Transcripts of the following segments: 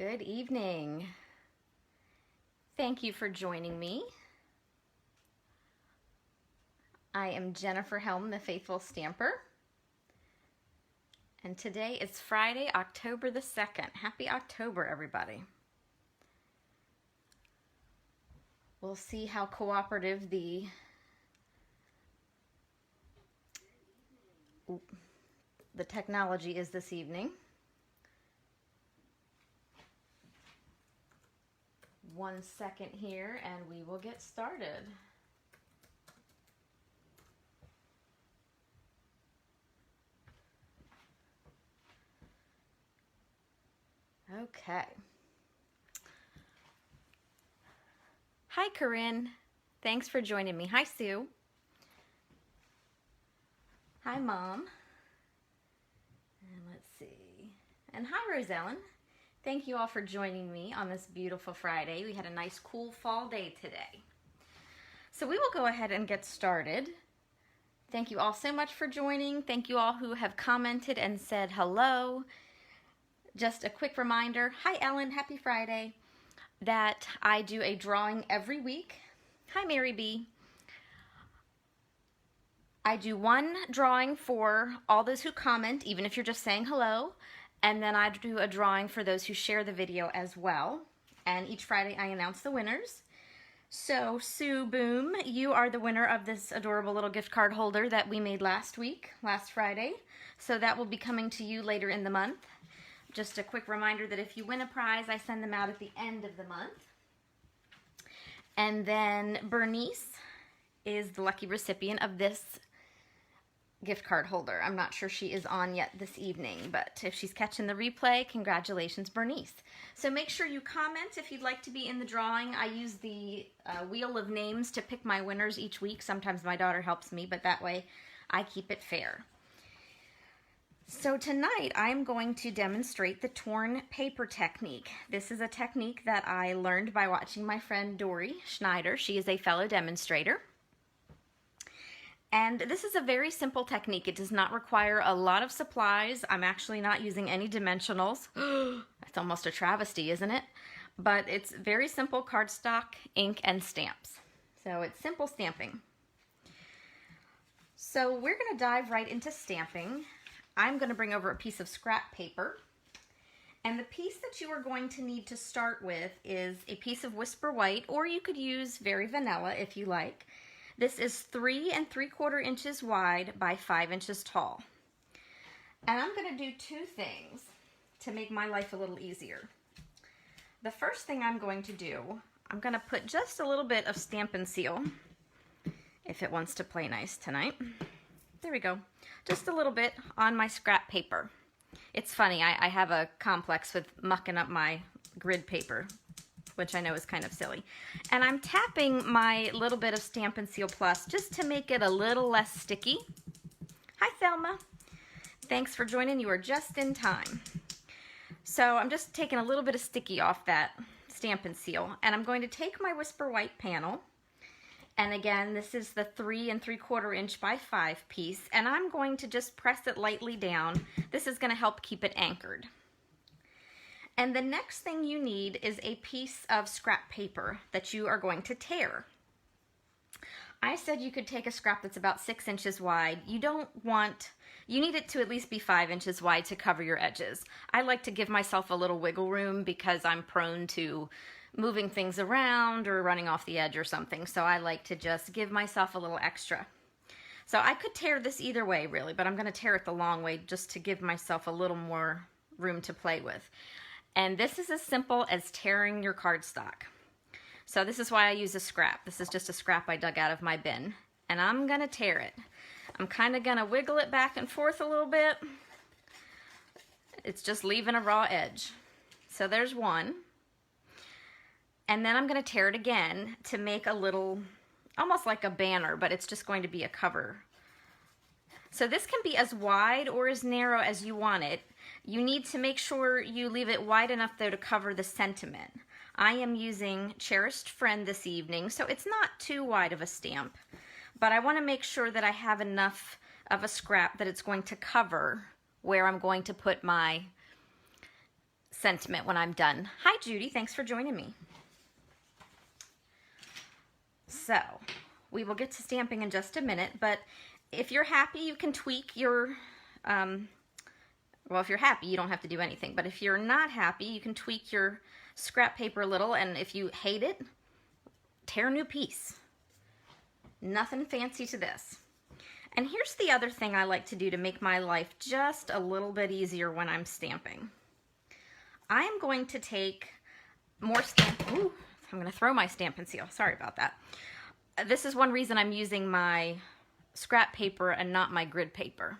Good evening. Thank you for joining me. I am Jennifer Helm, the Faithful Stamper. And today is Friday, October the 2nd. Happy October, everybody. We'll see how cooperative the technology is this evening. 1 second here and we will get started. Okay. Hi, Corinne. Thanks for joining me. Hi, Sue. Hi, Mom. And let's see. And hi, Rosellen. Thank you all for joining me on this beautiful Friday. We had a nice cool fall day today. So we will go ahead and get started. Thank you all so much for joining. Thank you all who have commented and said hello. Just a quick reminder, hi Ellen, happy Friday, that I do a drawing every week. Hi Mary B. I do one drawing for all those who comment, even if you're just saying hello. And then I do a drawing for those who share the video as well. And each Friday I announce the winners. So Sue Boom, you are the winner of this adorable little gift card holder that we made last Friday. So that will be coming to you later in the month. Just a quick reminder that if you win a prize, I send them out at the end of the month. And then Bernice is the lucky recipient of this gift card holder. I'm not sure she is on yet this evening, but if she's catching the replay, congratulations, Bernice. So make sure you comment if you'd like to be in the drawing. I use the wheel of names to pick my winners each week. Sometimes my daughter helps me, but that way I keep it fair. So tonight I'm going to demonstrate the torn paper technique. This is a technique that I learned by watching my friend Dory Schneider. She is a fellow demonstrator. And this is a very simple technique. It does not require a lot of supplies. I'm actually not using any dimensionals. That's almost a travesty, isn't it? But it's very simple cardstock, ink, and stamps. So it's simple stamping. So we're going to dive right into stamping. I'm going to bring over a piece of scrap paper. And the piece that you are going to need to start with is a piece of Whisper White, or you could use Very Vanilla if you like. This is 3 3/4 inches wide by 5 inches tall. And I'm going to do two things to make my life a little easier. The first thing I'm going to do, I'm going to put just a little bit of Stampin' Seal, if it wants to play nice tonight. There we go. Just a little bit on my scrap paper. It's funny, I have a complex with mucking up my grid paper, which I know is kind of silly. And I'm tapping my little bit of Stampin' Seal Plus just to make it a little less sticky. Hi, Thelma. Thanks for joining. You are just in time. So I'm just taking a little bit of sticky off that Stampin' Seal, and I'm going to take my Whisper White panel, and again, this is the 3 3/4 inch by 5 piece, and I'm going to just press it lightly down. This is going to help keep it anchored. And the next thing you need is a piece of scrap paper that you are going to tear. I said you could take a scrap that's about 6 inches wide. You need it to at least be 5 inches wide to cover your edges. I like to give myself a little wiggle room because I'm prone to moving things around or running off the edge or something. So I like to just give myself a little extra. So I could tear this either way really, but I'm going to tear it the long way just to give myself a little more room to play with. And this is as simple as tearing your cardstock. So this is why I use a scrap. This is just a scrap I dug out of my bin. And I'm going to tear it. I'm kind of going to wiggle it back and forth a little bit. It's just leaving a raw edge. So there's one. And then I'm going to tear it again to make a little, almost like a banner, but it's just going to be a cover. So this can be as wide or as narrow as you want it. You need to make sure you leave it wide enough though to cover the sentiment. I am using Cherished Friend this evening, so it's not too wide of a stamp, but I want to make sure that I have enough of a scrap that it's going to cover where I'm going to put my sentiment when I'm done. Hi, Judy. Thanks for joining me. So, we will get to stamping in just a minute, but if you're happy, you can tweak your, well, if you're happy, you don't have to do anything, but if you're not happy, you can tweak your scrap paper a little, and if you hate it, tear a new piece. Nothing fancy to this. And here's the other thing I like to do to make my life just a little bit easier when I'm stamping. I am going to take more stamp. Ooh, I'm going to throw my Stampin' Seal. Sorry about that. This is one reason I'm using my scrap paper and not my grid paper.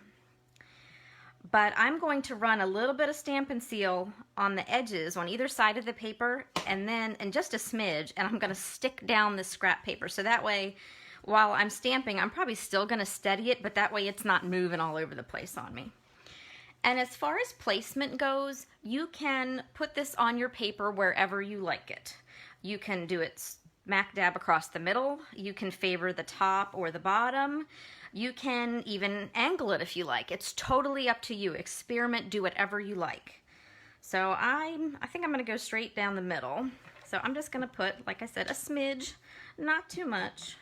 But I'm going to run a little bit of Stampin' Seal on the edges on either side of the paper, and then, and just a smidge, and I'm going to stick down the scrap paper. So that way, while I'm stamping, I'm probably still going to steady it, but that way it's not moving all over the place on me. And as far as placement goes, you can put this on your paper wherever you like it. You can do it smack dab across the middle. You can favor the top or the bottom. You can even angle it if you like. It's totally up to you. Experiment, do whatever you like. So I think I'm going to go straight down the middle. So I'm just going to put, like I said, a smidge, not too much,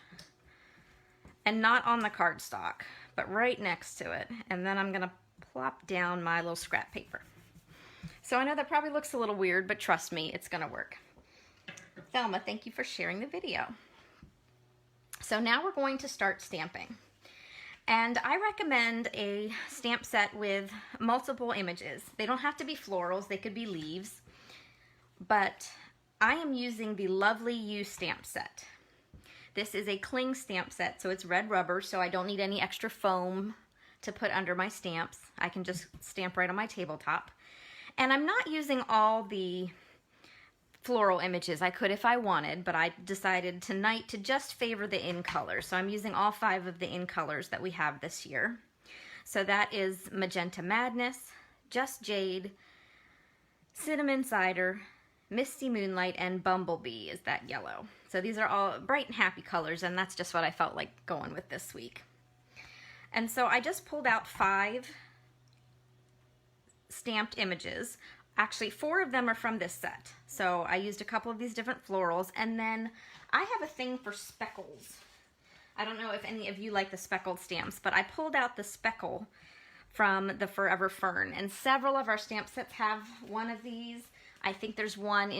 and not on the cardstock, but right next to it. And then I'm going to plop down my little scrap paper. So I know that probably looks a little weird, but trust me, it's going to work. Thelma, thank you for sharing the video. So now we're going to start stamping. And I recommend a stamp set with multiple images. They don't have to be florals, they could be leaves. But I am using the Lovely You stamp set. This is a cling stamp set, so it's red rubber, so I don't need any extra foam to put under my stamps. I can just stamp right on my tabletop. And I'm not using all the floral images. I could if I wanted, but I decided tonight to just favor the in colors. So I'm using all 5 of the in colors that we have this year. So that is Magenta Madness, Just Jade, Cinnamon Cider, Misty Moonlight, and Bumblebee is that yellow. So these are all bright and happy colors, and that's just what I felt like going with this week. And so I just pulled out 5 stamped images. Actually, 4 of them are from this set. So I used a couple of these different florals, and then I have a thing for speckles. I don't know if any of you like the speckled stamps, but I pulled out the speckle from the Forever Fern, and several of our stamp sets have one of these. I think there's one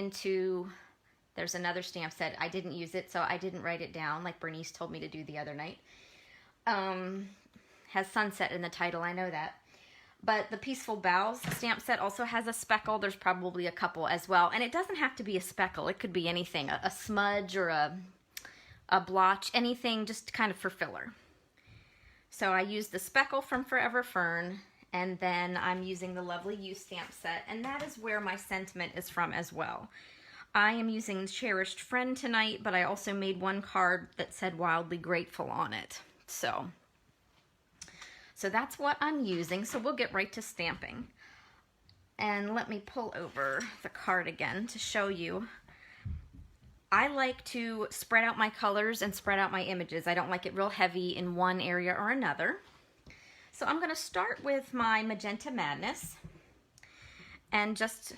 there's another stamp set. I didn't use it, so I didn't write it down like Bernice told me to do the other night. Has Sunset in the title, I know that. But the Peaceful Boughs stamp set also has a speckle. There's probably a couple as well. And it doesn't have to be a speckle. It could be anything, a smudge or a blotch, anything just kind of for filler. So I used the speckle from Forever Fern, and then I'm using the Lovely You stamp set, and that is where my sentiment is from as well. I am using Cherished Friend tonight, but I also made one card that said Wildly Grateful on it. So that's what I'm using, so we'll get right to stamping. And let me pull over the card again to show you. I like to spread out my colors and spread out my images. I don't like it real heavy in one area or another. So I'm going to start with my Magenta Madness. And just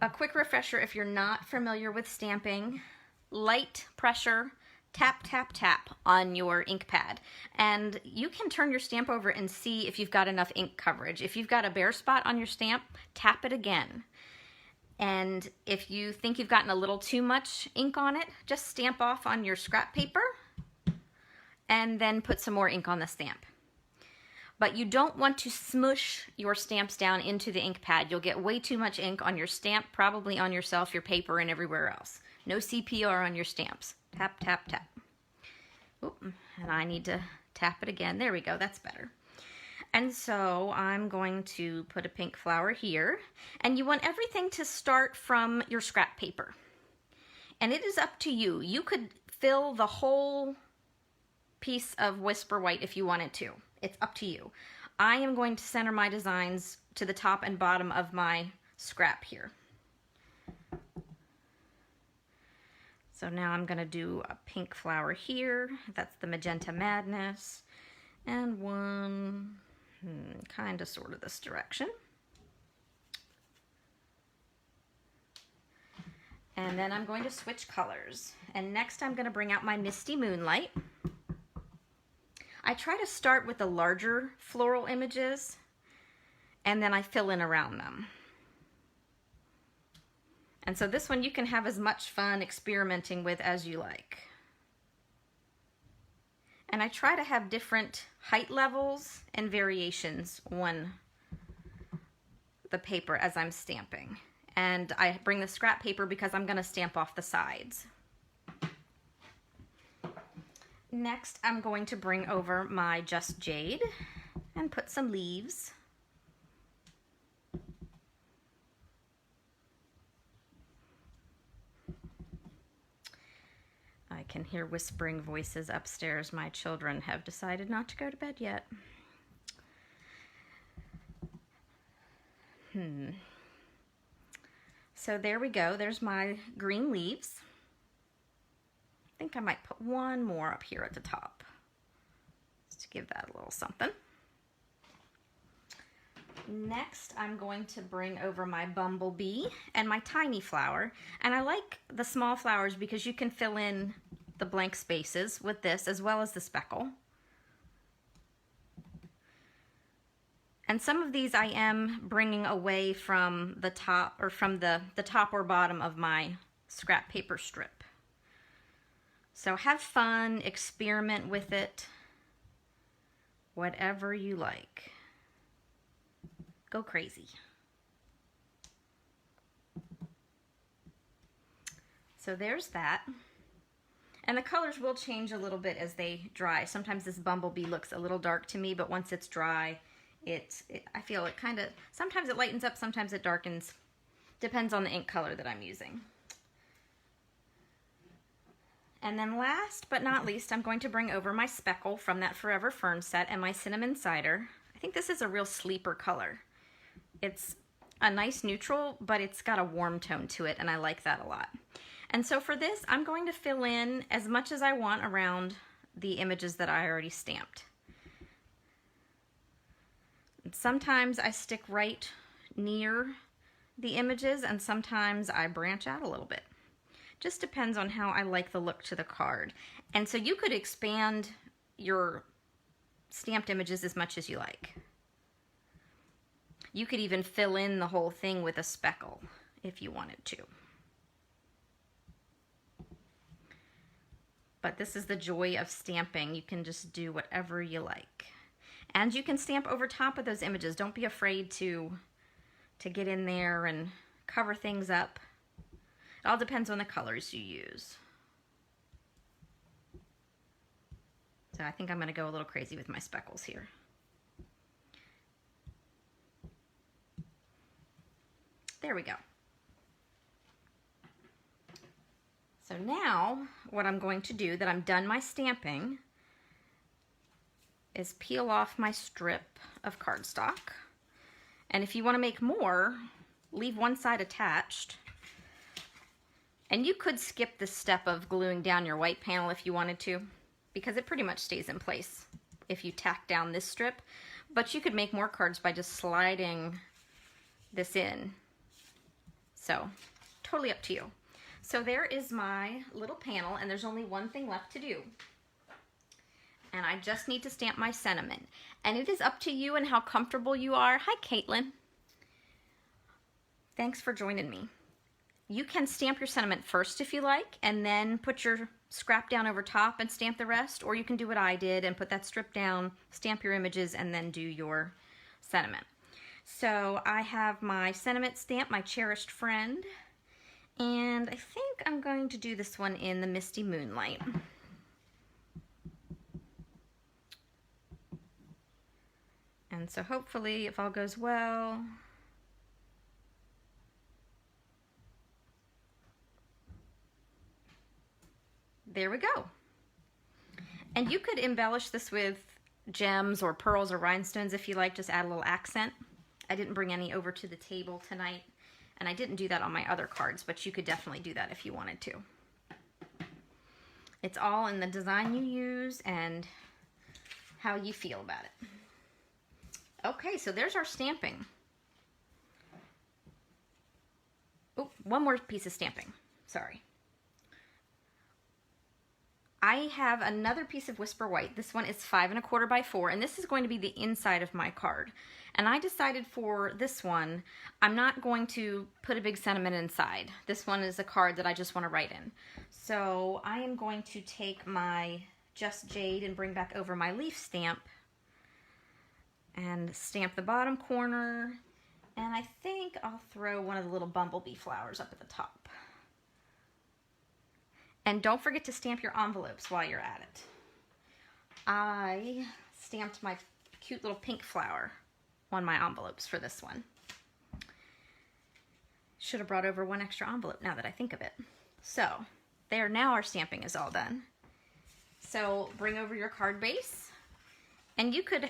a quick refresher, if you're not familiar with stamping, light pressure, tap, tap, tap on your ink pad. And you can turn your stamp over and see if you've got enough ink coverage. If you've got a bare spot on your stamp, tap it again. And if you think you've gotten a little too much ink on it, just stamp off on your scrap paper and then put some more ink on the stamp. But you don't want to smush your stamps down into the ink pad. You'll get way too much ink on your stamp, probably on yourself, your paper, and everywhere else. No CPR on your stamps. Tap, tap, tap. Oop, and I need to tap it again. There we go, that's better. And so I'm going to put a pink flower here. And you want everything to start from your scrap paper. And it is up to you. You could fill the whole piece of Whisper White if you wanted to. It's up to you. I am going to center my designs to the top and bottom of my scrap here. So now I'm going to do a pink flower here. That's the Magenta Madness. And one kind of sort of this direction. And then I'm going to switch colors. And next I'm going to bring out my Misty Moonlight. I try to start with the larger floral images, and then I fill in around them. And so this one you can have as much fun experimenting with as you like. And I try to have different height levels and variations on the paper as I'm stamping. And I bring the scrap paper because I'm going to stamp off the sides. Next, I'm going to bring over my Just Jade and put some leaves. I can hear whispering voices upstairs. My children have decided not to go to bed yet. So there we go. There's my green leaves. I think I might put one more up here at the top, just to give that a little something. Next, I'm going to bring over my bumblebee and my tiny flower. And I like the small flowers because you can fill in the blank spaces with this as well as the speckle. And some of these I am bringing away from the top, or from the top or bottom of my scrap paper strip. So have fun, experiment with it, whatever you like. Go crazy. So there's that. And the colors will change a little bit as they dry. Sometimes this bumblebee looks a little dark to me, but once it's dry, I feel it kind of, sometimes it lightens up, sometimes it darkens. Depends on the ink color that I'm using. And then last but not least, I'm going to bring over my speckle from that Forever Fern set and my Cinnamon Cider. I think this is a real sleeper color. It's a nice neutral, but it's got a warm tone to it, and I like that a lot. And so for this, I'm going to fill in as much as I want around the images that I already stamped. And sometimes I stick right near the images, and sometimes I branch out a little bit. Just depends on how I like the look to the card. And so you could expand your stamped images as much as you like. You could even fill in the whole thing with a speckle if you wanted to. But this is the joy of stamping. You can just do whatever you like. And you can stamp over top of those images. Don't be afraid to get in there and cover things up. It all depends on the colors you use. So I think I'm going to go a little crazy with my speckles here. There we go. So now what I'm going to do, that I'm done my stamping, is peel off my strip of cardstock. And if you want to make more, leave one side attached. And you could skip the step of gluing down your white panel if you wanted to, because it pretty much stays in place if you tack down this strip. But you could make more cards by just sliding this in. So, totally up to you. So there is my little panel, and there's only one thing left to do. And I just need to stamp my sentiment. And it is up to you and how comfortable you are. Hi, Caitlin. Thanks for joining me. You can stamp your sentiment first if you like, and then put your scrap down over top and stamp the rest, or you can do what I did and put that strip down, stamp your images, and then do your sentiment. So I have my sentiment stamp, my cherished friend, and I think I'm going to do this one in the Misty Moonlight. And so hopefully, if all goes well, there we go. And you could embellish this with gems or pearls or rhinestones if you like, just add a little accent. I didn't bring any over to the table tonight, and I didn't do that on my other cards, but you could definitely do that if you wanted to. It's all in the design you use and how you feel about it. Okay, so there's our stamping. Oh, one more piece of stamping. sorry. I have another piece of Whisper White. This one is 5 1/4 by 4, and this is going to be the inside of my card. And I decided for this one, I'm not going to put a big sentiment inside. This one is a card that I just want to write in. So I am going to take my Just Jade and bring back over my leaf stamp and stamp the bottom corner. And I think I'll throw one of the little bumblebee flowers up at the top. And don't forget to stamp your envelopes while you're at it. I stamped my cute little pink flower on my envelopes for this one. Should have brought over one extra envelope now that I think of it. So, there, now our stamping is all done. So, bring over your card base. And you could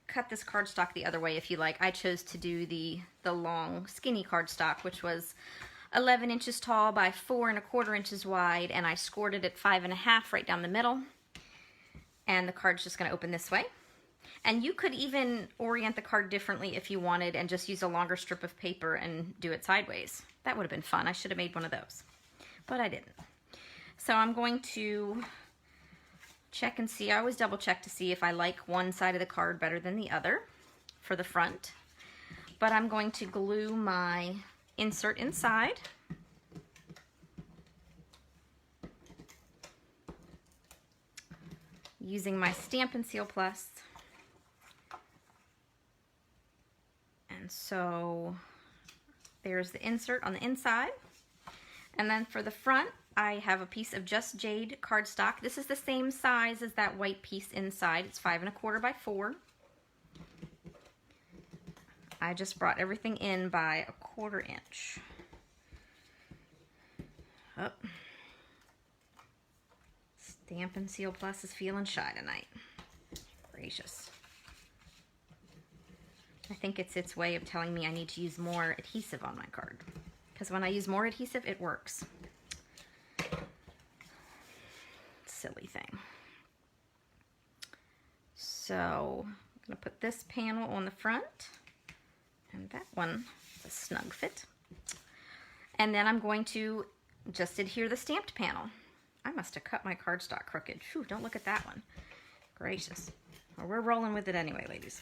cut this cardstock the other way if you like. I chose to do the long, skinny cardstock, which was 11 inches tall by 4 1/4 inches wide, and I scored it at 5 1/2 right down the middle. And the card's just going to open this way. And you could even orient the card differently if you wanted and just use a longer strip of paper and do it sideways. That would have been fun. I should have made one of those, but I didn't. So I'm going to check and see. I always double check to see if I like one side of the card better than the other for the front. But I'm going to glue my insert inside. Using my Stampin' Seal Plus. And so there's the insert on the inside. And then for the front, I have a piece of Just Jade cardstock. This is the same size as that white piece inside. It's 5 1/4 by 4. I just brought everything in by 1/4 inch. Oh. Stampin' Seal Plus is feeling shy tonight. Gracious. I think it's its way of telling me I need to use more adhesive on my card. Because when I use more adhesive, it works. Silly thing. So, I'm going to put this panel on the front. And that one is a snug fit. And then I'm going to just adhere the stamped panel. I must have cut my cardstock crooked. Phew, don't look at that one. Gracious. Well, we're rolling with it anyway, ladies.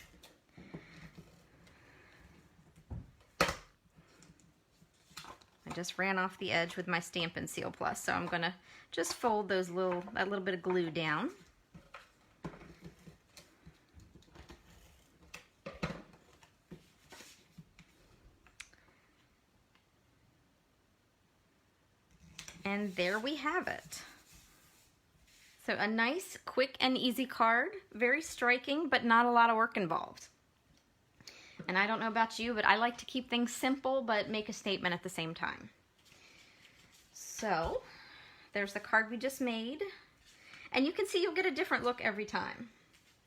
I just ran off the edge with my Stampin' Seal Plus, so I'm going to just fold that little bit of glue down. And there we have it. So a nice, quick, and easy card. Very striking, but not a lot of work involved. And I don't know about you, but I like to keep things simple, but make a statement at the same time. So, there's the card we just made. And you can see you'll get a different look every time.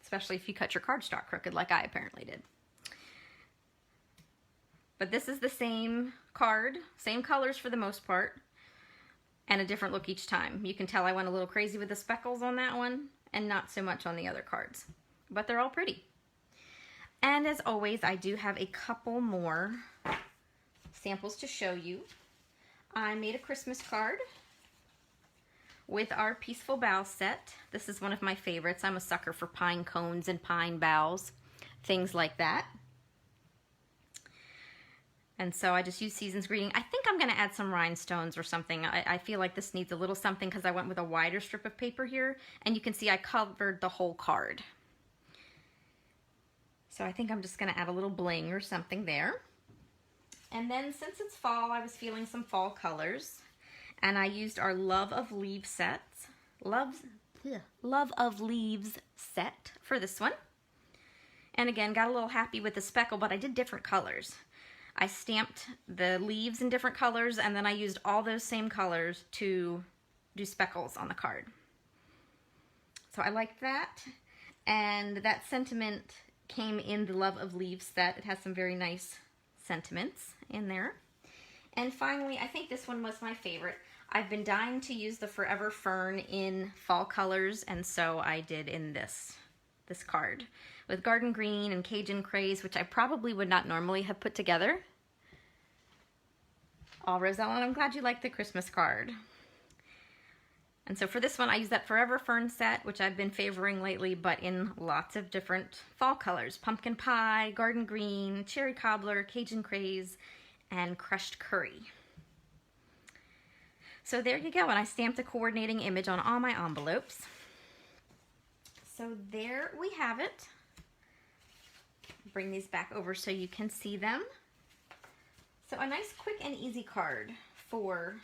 Especially if you cut your cardstock crooked like I apparently did. But this is the same card, same colors for the most part, and a different look each time. You can tell I went a little crazy with the speckles on that one, and not so much on the other cards. But they're all pretty. And as always, I do have a couple more samples to show you. I made a Christmas card with our Peaceful Boughs set. This is one of my favorites. I'm a sucker for pine cones and pine boughs, things like that. And so I just used Season's Greeting. I think I'm going to add some rhinestones or something. I feel like this needs a little something because I went with a wider strip of paper here. And you can see I covered the whole card. So I think I'm just going to add a little bling or something there. And then since it's fall, I was feeling some fall colors. And I used our Love of Leaves set. Love of Leaves set for this one. And again, got a little happy with the speckle, but I did different colors. I stamped the leaves in different colors, and then I used all those same colors to do speckles on the card. So I liked that. And that sentiment came in the Love of Leaves set. It has some very nice sentiments in there. And finally, I think this one was my favorite. I've been dying to use the Forever Fern in fall colors, and so I did in this card with Garden Green and Cajun Craze, which I probably would not normally have put together. Oh, Rosella, I'm glad you like the Christmas card. And so for this one, I use that Forever Fern set, which I've been favoring lately, but in lots of different fall colors. Pumpkin pie, garden green, cherry cobbler, Cajun craze, and crushed curry. So there you go, and I stamped a coordinating image on all my envelopes. So there we have it. Bring these back over so you can see them. So a nice, quick, and easy card for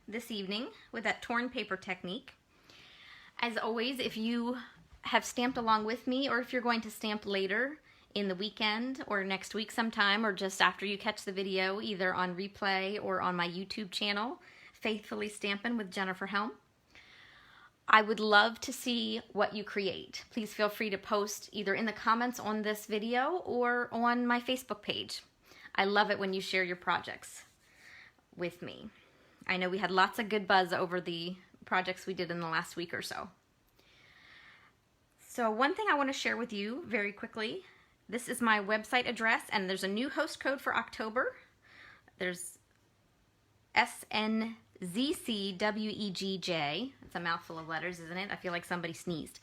this evening with that torn paper technique. As always, if you have stamped along with me, or if you're going to stamp later in the weekend or next week sometime, or just after you catch the video, either on replay or on my YouTube channel, Faithfully Stampin' with Jennifer Helm, I would love to see what you create. Please feel free to post either in the comments on this video or on my Facebook page. I love it when you share your projects with me. I know we had lots of good buzz over the projects we did in the last week or so. So one thing I want to share with you very quickly, this is my website address, and there's a new host code for October. There's SNZCWEGJ. It's a mouthful of letters, isn't it? I feel like somebody sneezed.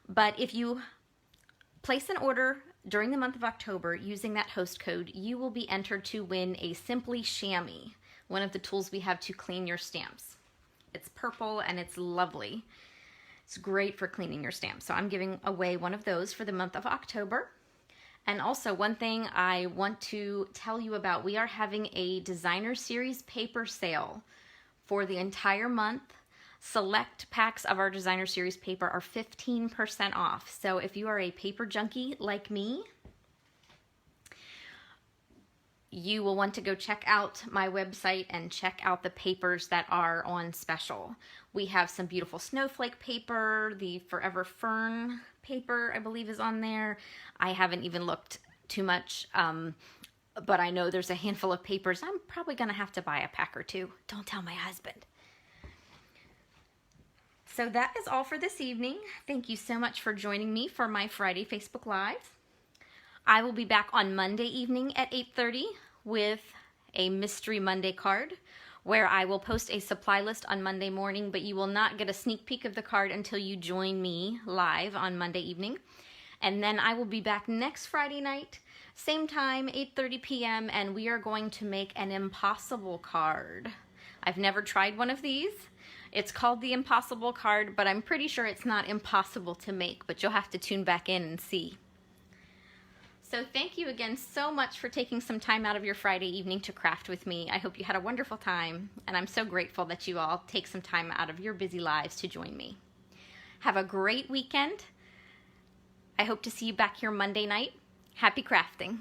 But if you place an order during the month of October using that host code, you will be entered to win a Simply Chamois, one of the tools we have to clean your stamps. It's purple and it's lovely. It's great for cleaning your stamps. So I'm giving away one of those for the month of October. And also, one thing I want to tell you about, we are having a Designer Series paper sale for the entire month. Select packs of our Designer Series paper are 15% off. So if you are a paper junkie like me, you will want to go check out my website and check out the papers that are on special. We have some beautiful snowflake paper. The Forever Fern paper, I believe, is on there. I haven't even looked too much, but I know there's a handful of papers. I'm probably going to have to buy a pack or two. Don't tell my husband. So that is all for this evening. Thank you so much for joining me for my Friday Facebook Live. I will be back on Monday evening at 8:30 with a Mystery Monday card, where I will post a supply list on Monday morning, but you will not get a sneak peek of the card until you join me live on Monday evening. And then I will be back next Friday night, same time, 8:30 p.m., and we are going to make an impossible card. I've never tried one of these. It's called the Impossible card, but I'm pretty sure it's not impossible to make, but you'll have to tune back in and see. So thank you again so much for taking some time out of your Friday evening to craft with me. I hope you had a wonderful time, and I'm so grateful that you all take some time out of your busy lives to join me. Have a great weekend. I hope to see you back here Monday night. Happy crafting.